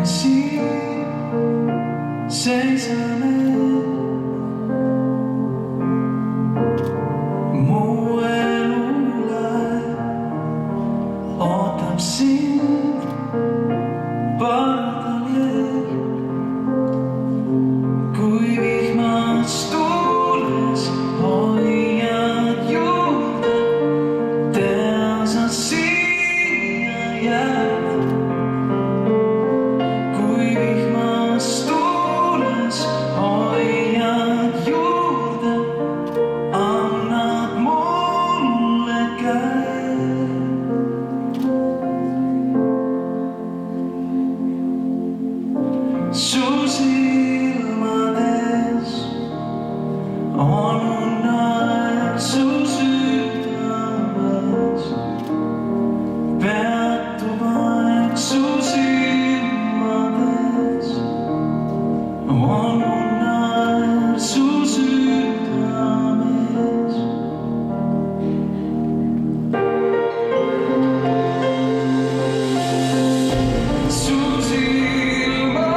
siin seisame. Mu elulaev ootab sind pardal jääl. Kui vihmas tuules hoiad juurde, tea sa siia jääd. Kui vihmas tuules hoiad juurde, annad mulle käe. Su silmades on unelm, su südames peatub aeg. Su silmades on unelm, su südames. Su silmades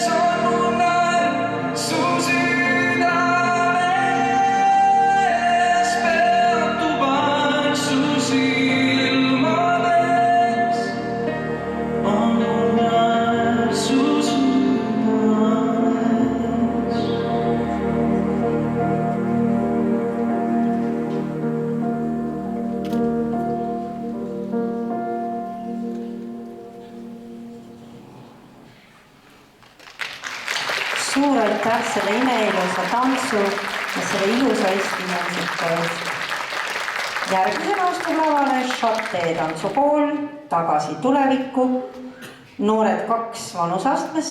on unelm, su südames peatub aeg. Su silmades on unelm, su südames. Suur aitäh selle imeilusa tantsu ja selle ilusa Eesti muusika eest. Järgmisena astub lavale Chate tantsukool Tagasi tulevikku. Noored 2 vanusastmes.